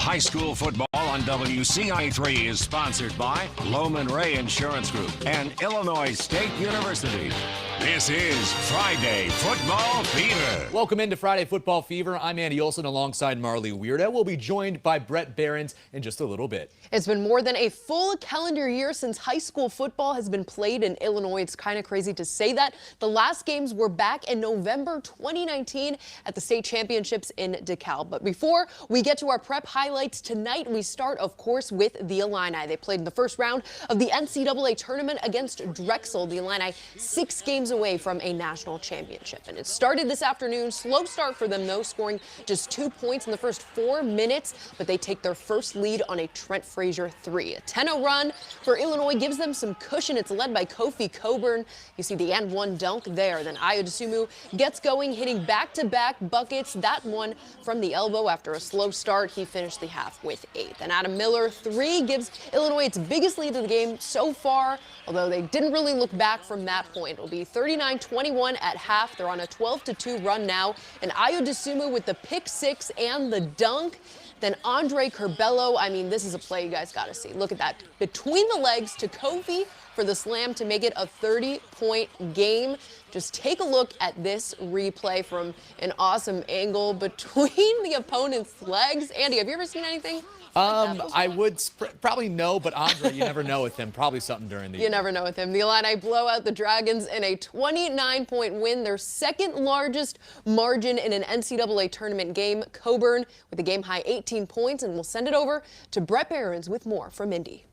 high school football on WCIA3 is sponsored by Lohm & Ray Insurance Group and Illinois State University. This is Friday Football Fever. Welcome into Friday Football Fever. I'm Andy Olson alongside Marley Weirda. We'll be joined by Brett Behrens in just a little bit. It's been more than a full calendar year since high school football has been played in Illinois. It's kind of crazy to say that. The last games were back in November 2019 at the state championships in DeKalb. But before we get to our prep highlights tonight, we start, of course, with the Illini. They played in the first round of the NCAA tournament against Drexel. The Illini 6 games away from a national championship. And it started this afternoon. Slow start for them, though, scoring just 2 points in the first 4 minutes. But they take their first lead on a Trent Frazier 3. A 10-0 run for Illinois gives them some cushion. It's led by KOFI Cockburn. You see the and one dunk there. Then Ayo gets going, hitting back-to-back buckets. That one from the elbow after a slow start. He finished the half with 8. Then Adam Miller 3 gives Illinois its biggest lead of the game so far, although they didn't really look back from that point. It'll be 39-21 at half. They're on a 12-2 run now. And Ayo with the pick 6 and the dunk. Then Andre Curbelo, I mean, this is a play you guys got to see. Look at that. Between the legs to Kofi for the slam to make it a 30-point game. Just take a look at this replay from an awesome angle between the opponent's legs. Andy, have you ever seen anything? I would probably no, but Andre, you never know with him. Probably something during the year. You never know with him. The Illini blow out the Dragons in a 29-point win, their second largest margin in an NCAA tournament game. Cockburn with a game-high 18 points, and we'll send it over to Brett Behrens with more from Indy.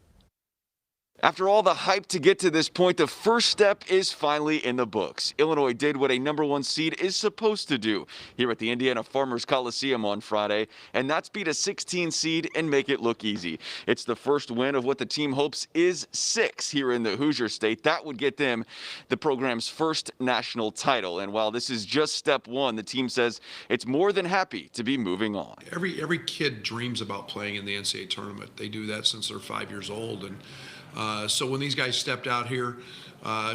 After all the hype to get to this point, the first step is finally in the books. Illinois did what a #1 seed is supposed to do here at the Indiana Farmers Coliseum on Friday, and that's beat a 16 seed and make it look easy. It's the first win of what the team hopes is 6 here in the Hoosier State. That would get them the program's first national title. And while this is just step 1, the team says it's more than happy to be moving on. Every kid dreams about playing in the NCAA tournament. They do that since they're 5 years old. And so when these guys stepped out here,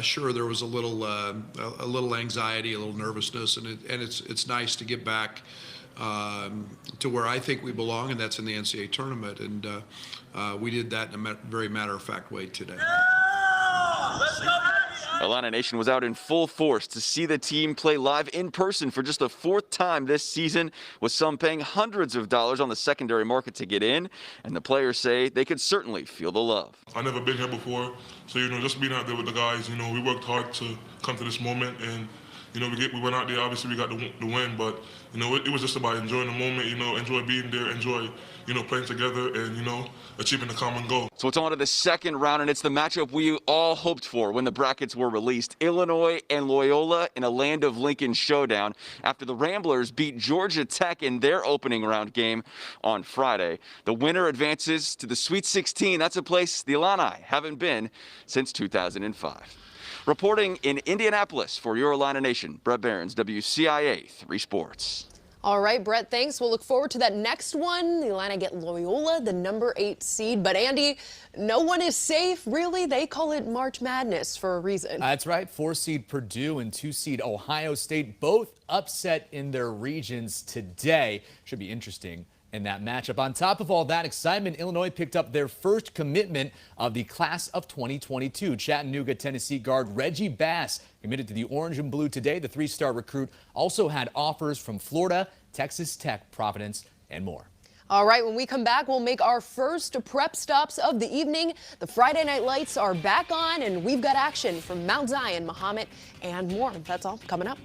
sure, there was a little anxiety, a little nervousness, and it's nice to get back to where I think we belong, and that's in the NCAA tournament. And we did that in a very matter-of-fact way today. Let's go! Illini Nation was out in full force to see the team play live in person for just the 4th time this season, with some paying hundreds of dollars on the secondary market to get in, and the players say they could certainly feel the love. I've never been here before, so, just being out there with the guys, we worked hard to come to this moment, and, we went out there, obviously we got the win, but, it was just about enjoying the moment, enjoy being there, enjoy, playing together and, achieving the common goal. So it's on to the second round, and it's the matchup we all hoped for when the brackets were released. Illinois and Loyola in a Land of Lincoln showdown after the Ramblers beat Georgia Tech in their opening round game on Friday. The winner advances to the Sweet 16. That's a place the Illini haven't been since 2005. Reporting in Indianapolis for your Illini Nation, Brett Behrens, WCIA 3 Sports. All right, Brett, thanks. We'll look forward to that next one. The Illini get Loyola, the #8 seed. But, Andy, no one is safe, really. They call it March Madness for a reason. That's right. 4-seed Purdue and 2-seed Ohio State both upset in their regions today. Should be interesting in that matchup. On top of all that excitement, Illinois picked up their first commitment of the class of 2022. Chattanooga, Tennessee guard Reggie Bass committed to the Orange and Blue today. The 3-star recruit also had offers from Florida, Texas Tech, Providence, and more. All right, when we come back, we'll make our first prep stops of the evening. The Friday night lights are back on, and we've got action from MT.ZION, Mahomet, and more. That's all coming up.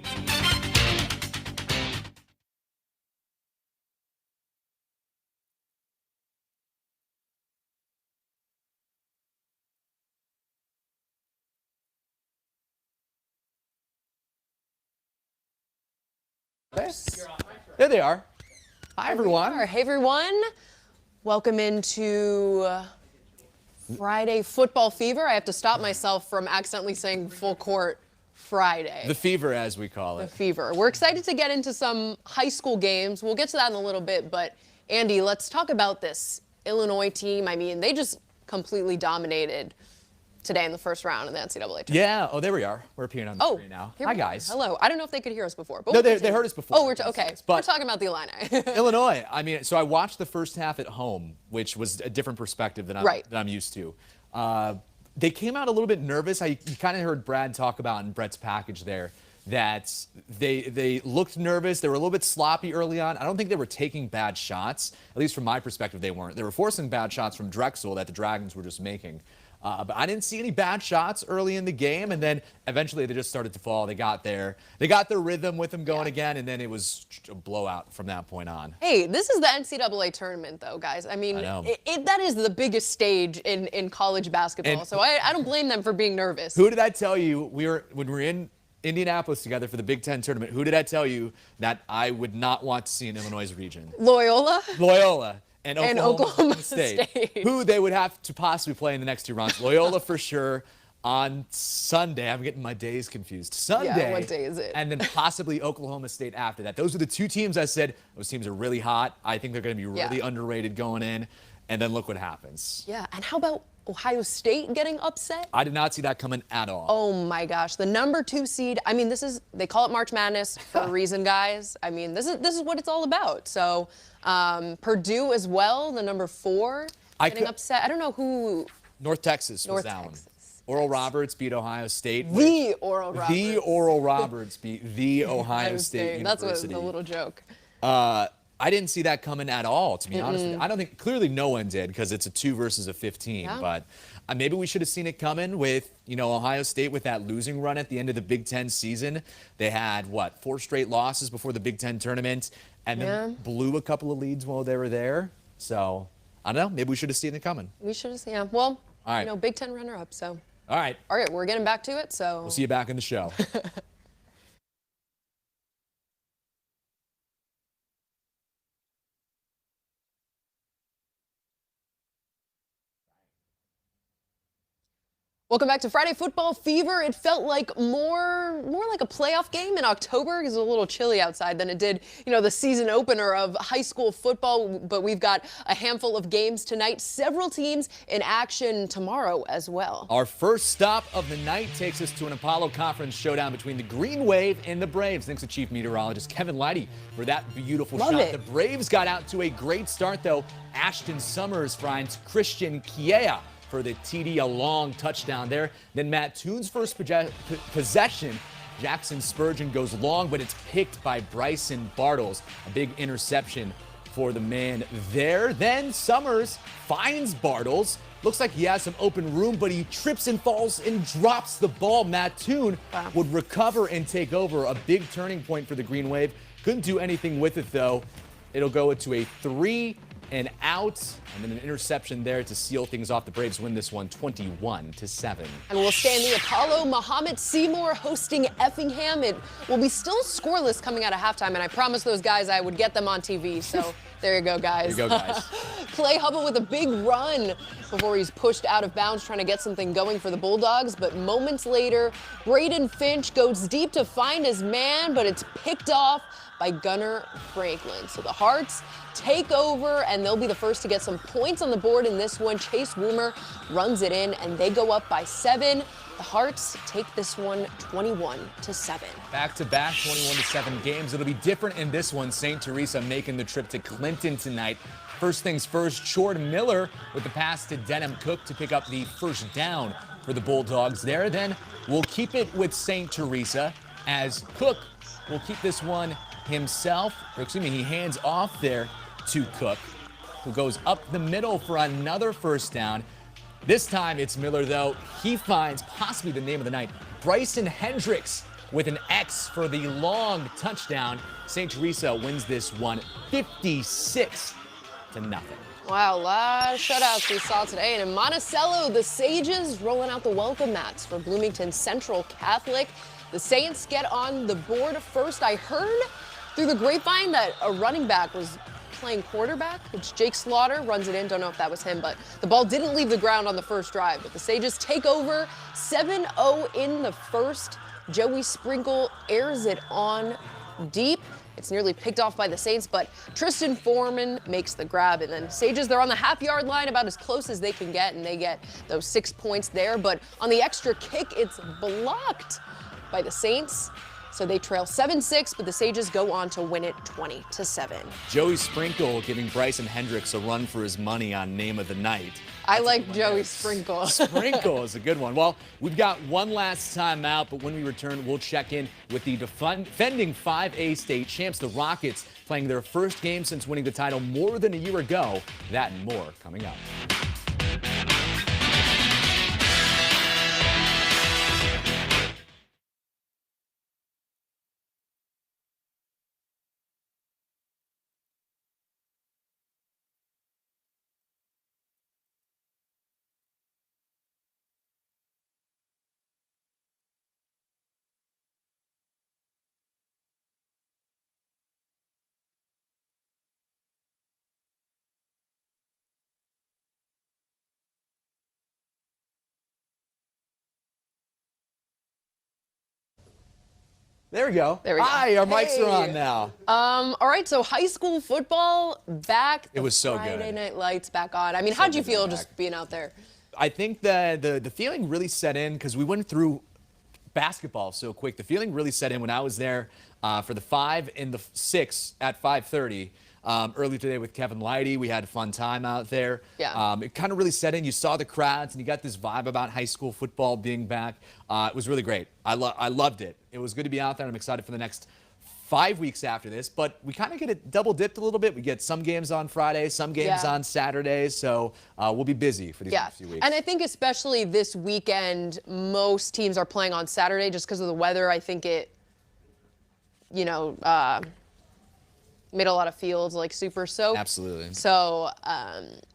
There they are. Hi, everyone. Hey, everyone. Welcome into Friday Football Fever. I have to stop myself from accidentally saying full court Friday. The fever, as we call it. The fever. We're excited to get into some high school games. We'll get to that in a little bit. But, Andy, let's talk about this Illinois team. I mean, they just completely dominated today in the first round of the NCAA tournament. Yeah. Oh, there we are. We're appearing on the screen now. Here Hi, we are. guys. Hello. I don't know if they could hear us before. But No, they heard us before. Oh, okay. But we're talking about the Illini. Illinois. I mean, so I watched the first half at home, which was a different perspective than I'm used to. They came out a little bit nervous. You kind of heard Brad talk about in Brett's package there that they looked nervous. They were a little bit sloppy early on. I don't think they were taking bad shots. At least from my perspective, they weren't. They were forcing bad shots from Drexel that the Dragons were just making. But I didn't see any bad shots early in the game, and then eventually they just started to fall. They got their rhythm with them going again, and then it was a blowout from that point on. Hey, this is the NCAA tournament, though, guys. I mean, that is the biggest stage in college basketball, and so I don't blame them for being nervous. Who did I tell you when we were in Indianapolis together for the Big Ten tournament? Who did I tell you that I would not want to see in Illinois' region? Loyola. And Oklahoma State, who they would have to possibly play in the next two rounds. Loyola for sure on Sunday. I'm getting my days confused. Sunday. Yeah, what day is it? And then possibly Oklahoma State after that. Those are the two teams I said, those teams are really hot. I think they're going to be really underrated going in. And then look what happens. Yeah, and how about Ohio State getting upset? I did not see that coming at all. Oh my gosh, the number 2 seed. I mean, they call it March Madness for a reason, guys. I mean, this is what it's all about. So Purdue as well, the number 4, getting upset. I don't know who. North Texas was that one. Oral Roberts beat Ohio State. The Oral Roberts. The Oral Roberts beat the Ohio State University. That's what the little joke. I didn't see that coming at all, to be honest with you. I don't think, clearly no one did, because it's a 2 versus a 15. Yeah. But maybe we should have seen it coming with, Ohio State with that losing run at the end of the Big Ten season. They had, 4 straight losses before the Big Ten tournament, and then blew a couple of leads while they were there. So, I don't know. Maybe we should have seen it coming. We should have seen it. Well, Big Ten runner-up, so. All right. All right, we're getting back to it, so. We'll see you back in the show. Welcome back to Friday Football Fever. It felt like more like a playoff game in October. It was a little chilly outside than it did, the season opener of high school football. But we've got a handful of games tonight. Several teams in action tomorrow as well. Our first stop of the night takes us to an Apollo Conference showdown between the Green Wave and the Braves. Thanks to Chief Meteorologist Kevin Leidy for that beautiful shot. The Braves got out to a great start, though. Ashton Summers finds Christian Kiea for the TD, a long touchdown there. Then Mattoon's first possession, Jackson Spurgeon goes long, but it's picked by Bryson Bartles. A big interception for the man there. Then Summers finds Bartles. Looks like he has some open room, but he trips and falls and drops the ball. Mattoon would recover and take over. A big turning point for the Green Wave. Couldn't do anything with it, though. It'll go to a 3 and out, and then an interception there to seal things off. The Braves win this one 21-7. And we'll stay in the Apollo. MAHOMET-SEYMOUR hosting Effingham. It will be still scoreless coming out of halftime, and I promised those guys I would get them on TV, so there you go, guys. There you go, guys. Clay Hubble with a big run before he's pushed out of bounds, trying to get something going for the Bulldogs, but moments later, Braden Finch goes deep to find his man, but it's picked off by Gunnar Franklin. So the Hearts take over, and they'll be the first to get some points on the board in this one. Chase Woomer runs it in, and they go up by 7. The Hearts take this one 21-7. Back-to-back 21-7 games. It'll be different in this one. St. Teresa making the trip to Clinton tonight. First things first, Jordan Miller with the pass to Denham Cook to pick up the first down for the Bulldogs there. Then we'll keep it with St. Teresa as Cook will keep this one himself. Or excuse me, he hands off there to Cook, who goes up the middle for another first down. This time it's Miller, though. He finds possibly the name of the night, Bryson Hendricks, with an X for the long touchdown. St. Teresa wins this one 56-0. Wow, a lot of shutouts we saw today. And in Monticello, the Sages rolling out the welcome mats for Bloomington Central Catholic. The Saints get on the board first. I heard through the grapevine that a running back was playing quarterback, which Jake Slaughter runs it in. Don't know if that was him, but the ball didn't leave the ground on the first drive. But the Sages take over 7-0 in the first. Joey Sprinkle airs it on deep. It's nearly picked off by the Saints, but Tristan Foreman makes the grab. And then Sages, they're on the half-yard line, about as close as they can get, and they get those 6 points there. But on the extra kick, it's blocked by the Saints. So they trail 7-6, but the Sages go on to win it 20-7. Joey Sprinkle giving Bryson Hendricks a run for his money on Name of the Night. I like Joey Sprinkle. Sprinkle is a good one. Well, we've got one last time out, but when we return, we'll check in with the defending 5A state champs, the Rockets, playing their first game since winning the title more than a year ago. That and more coming up. There we go. There we go. Hi, our mics are on now. All right, so high school football back. It was so Friday good. Night Lights back on. I mean, how'd you feel just being out there? I think that the feeling really set in because we went through basketball so quick. The feeling really set in when I was there for the 5 and the 6 at 5:30. Early today with Kevin Leidy. We had a fun time out there. Yeah. It kind of really set in. You saw the crowds, and you got this vibe about high school football being back. It was really great. I loved it. It was good to be out there, and I'm excited for the next 5 weeks after this. But we kind of get it double-dipped a little bit. We get some games on Friday, some games on Saturdays, so we'll be busy for these next few weeks. And I think especially this weekend, most teams are playing on Saturday just because of the weather. I think it, you know, made a lot of fields like super soaked. Absolutely. So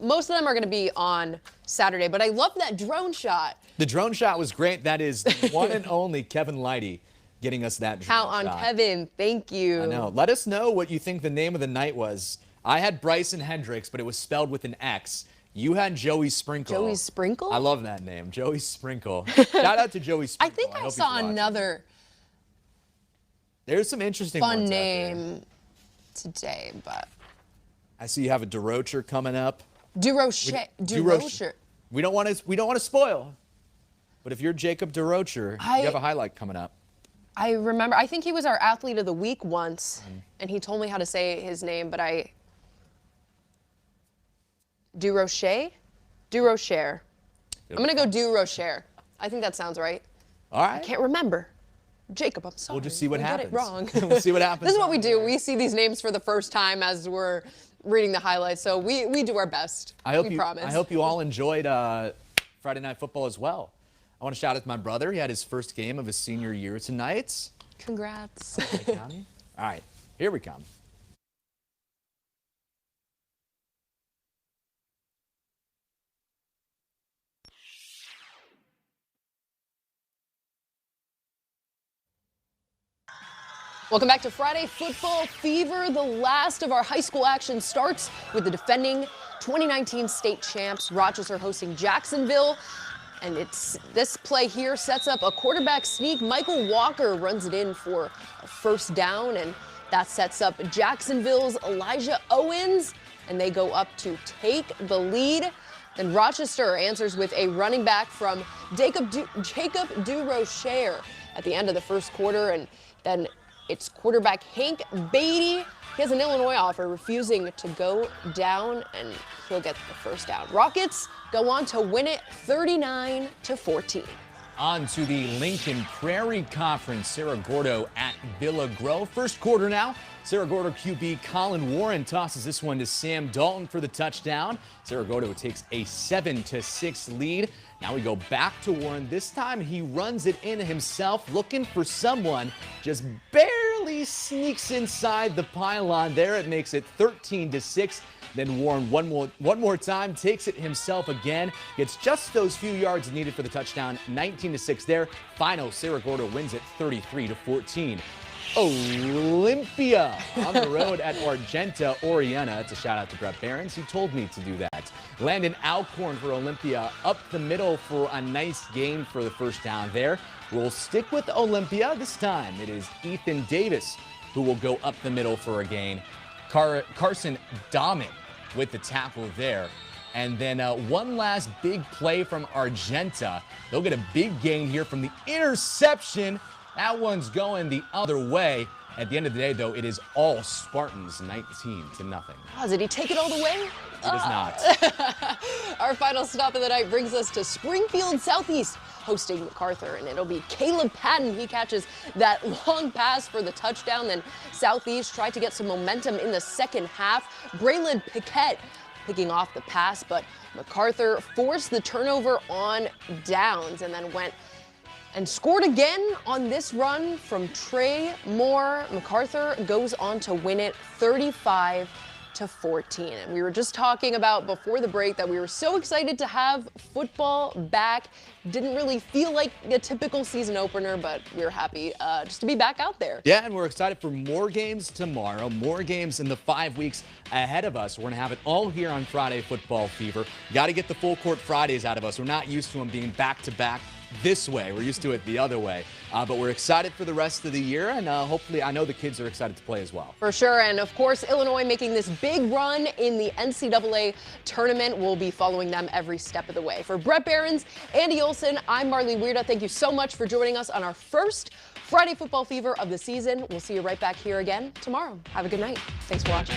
most of them are going to be on Saturday. But I love that drone shot. The drone shot was great. That is the one and only Kevin Leidy getting us that drone Count on shot. Kevin. Thank you. I know. Let us know what you think the name of the night was. I had Bryson Hendricks, but it was spelled with an X. You had Joey Sprinkle. Joey Sprinkle? I love that name, Joey Sprinkle. Shout out to Joey Sprinkle. I think I hope saw he's watching. another There's some interesting fun ones out name today, but I see you have a DeRocher coming up. DeRocher. We don't want to spoil. But if you're Jacob DeRocher, you have a highlight coming up. I remember, I think he was our athlete of the week once, and he told me how to say his name, but DeRocher? DeRocher. I'm going to go DeRocher. I think that sounds right. All right. I can't remember. Jacob, I'm sorry. We'll just see what happens. Get it wrong. We'll see what happens. This is what we do. We see these names for the first time as we're reading the highlights, so we do our best. We promise. I hope you all enjoyed Friday Night Football as well. I want to shout out to my brother. He had his first game of his senior year tonight. Congrats. All right, here we come. Welcome back to Friday Football Fever. The last of our high school action starts with the defending 2019 state champs, Rochester, hosting Jacksonville. And this play here sets up a quarterback sneak. Michael Walker runs it in for a first down, and that sets up Jacksonville's Elijah Owens, and they go up to take the lead. Then Rochester answers with a running back from Jacob DeRocher at the end of the first quarter, and then it's quarterback Hank Beatty. He has an Illinois offer, refusing to go down, and he'll get the first down. Rockets go on to win it 39-14. On to the Lincoln Prairie Conference. Cerro Gordo at Villa Grove. First quarter now. Cerro Gordo QB Colin Warren tosses this one to Sam Dalton for the touchdown. Cerro Gordo takes a 7-6 lead. Now we go back to Warren. This time he runs it in himself, looking for someone. Just barely sneaks inside the pylon there. It makes it 13-6. Then Warren one more time, takes it himself again. Gets just those few yards needed for the touchdown. 19-6 there. Final, Cerro Gordo wins it 33-14. Olympia on the road at Argenta-OREANA. It's a shout out to Brett Behrens. He told me to do that. Landon Alcorn for Olympia up the middle for a nice gain for the first down there. We'll stick with Olympia. This time it is Ethan Davis who will go up the middle for a gain. Carson Dahmen with the tackle there. And then one last big play from Argenta. They'll get a big gain here from the interception. That one's going the other way. At the end of the day, though, it is all Spartans, 19-0. Oh, did he take it all the way? It is not. Our final stop of the night brings us to Springfield Southeast, hosting MacArthur, and it'll be Caleb Patton. He catches that long pass for the touchdown. Then Southeast tried to get some momentum in the second half. Braylon Piquette picking off the pass, but MacArthur forced the turnover on downs and then went and scored again on this run from Trey Moore. MacArthur goes on to win it 35-14. And we were just talking about before the break that we were so excited to have football back. Didn't really feel like a typical season opener, but we were happy just to be back out there. Yeah, and we're excited for more games tomorrow, more games in the 5 weeks ahead of us. We're going to have it all here on Friday Football Fever. Got to get the full court Fridays out of us. We're not used to them being back-to-back this way. We're used to it the other way. But we're excited for the rest of the year, and hopefully I know the kids are excited to play as well. For sure, and of course, Illinois making this big run in the NCAA tournament. We'll be following them every step of the way. For Brett Behrens, Andy Olson, I'm Marley Weirda. Thank you so much for joining us on our first Friday Football Fever of the season. We'll see you right back here again tomorrow. Have a good night. Thanks for watching.